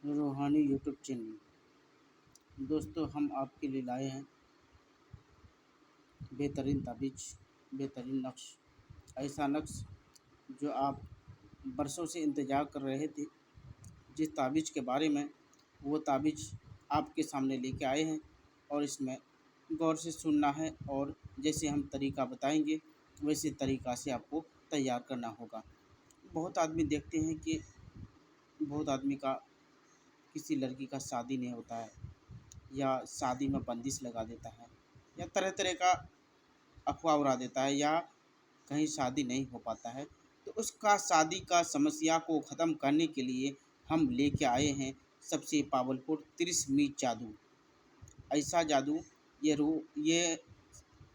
रूहानी YouTube channel. दोस्तों, हम आपके लिए लाए हैं बेहतरीन ताबीज़, बेहतरीन नक्श, ऐसा नक्श जो आप बरसों से इंतज़ार कर रहे थे। जिस ताबीज़ के बारे में, वो ताबीज़ आपके सामने लेके आए हैं और इसमें गौर से सुनना है और जैसे हम तरीका बताएंगे वैसे तरीक़ा से आपको तैयार करना होगा। बहुत आदमी देखते हैं कि बहुत आदमी का किसी लड़की का शादी नहीं होता है, या शादी में बंदिश लगा देता है, या तरह तरह का अफवाह उड़ा देता है, या कहीं शादी नहीं हो पाता है। तो उसका शादी का समस्या को ख़त्म करने के लिए हम लेके आए हैं सबसे पावरफुल तिलिस्मी जादू। ऐसा जादू, ये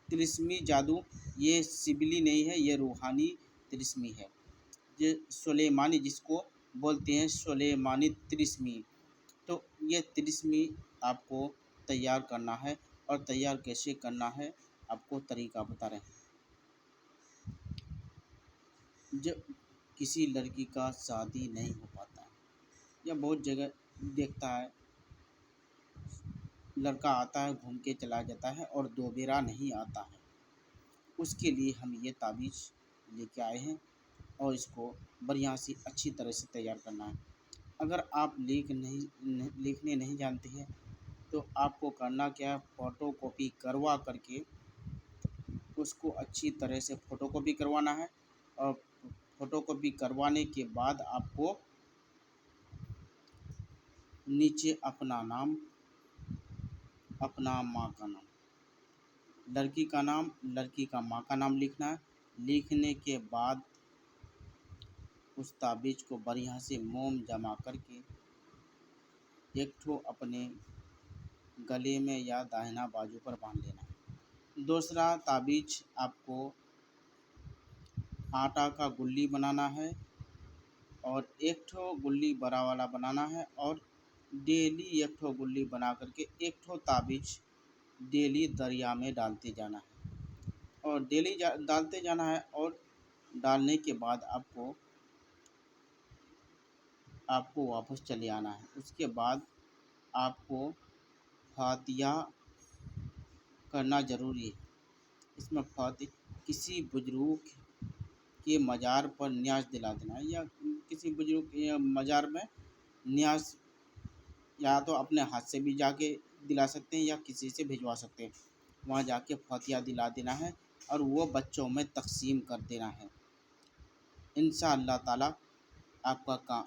तिलिस्मी जादू, ये सिबली नहीं है, ये रूहानी तिलिस्मी है। ये सुलेमानी, जिसको बोलते हैं सुलेमानी तिलिस्मी। तो ये तिलिस्मी आपको तैयार करना है, और तैयार कैसे करना है आपको तरीका बता रहे हैं। जब किसी लड़की का शादी नहीं हो पाता है, या बहुत जगह देखता है लड़का आता है घूम के चला जाता है और दोबारा नहीं आता है, उसके लिए हम ये ताबीज़ लेके आए हैं और इसको बढ़िया सी अच्छी तरह से तैयार करना है। अगर आप लिखने नहीं जानते हैं तो आपको करना क्या है, फ़ोटो कॉपी करवा करके उसको अच्छी तरह से फ़ोटो कॉपी करवाना है। और फ़ोटो कॉपी करवाने के बाद आपको नीचे अपना नाम, अपना माँ का नाम, लड़की का नाम, लड़की का माँ का नाम लिखना है। लिखने के बाद उस ताबीज़ को बढ़िया से मोम जमा करके एक ठो अपने गले में या दाहिना बाजू पर बांध लेना है। दूसरा ताबीज़ आपको आटा का गुल्ली बनाना है, और एक ठो गुल्ली बड़ा वाला बनाना है, और डेली एक ठो गुल्ली बना करके एक ठो ताबीज़ डेली दरिया में डालते जाना है, और डेली डालते जाना है। और डालने के बाद आपको वापस चले आना है। उसके बाद आपको फातिया करना ज़रूरी है। इसमें किसी बुजुर्ग के मज़ार पर न्यास दिला देना है, या किसी बुजुर्ग के मज़ार में न्यास, या तो अपने हाथ से भी जाके दिला सकते हैं या किसी से भिजवा सकते हैं। वहाँ जाके फातिया दिला देना है और वो बच्चों में तक़सीम कर देना है। इंशाअल्लाह ताला आपका काम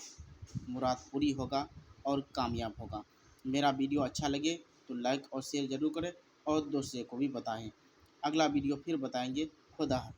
मुराद पूरी होगा और कामयाब होगा। मेरा वीडियो अच्छा लगे तो लाइक और शेयर ज़रूर करें और दूसरे को भी बताएं। अगला वीडियो फिर बताएंगे। खुदा हाफ़िज़।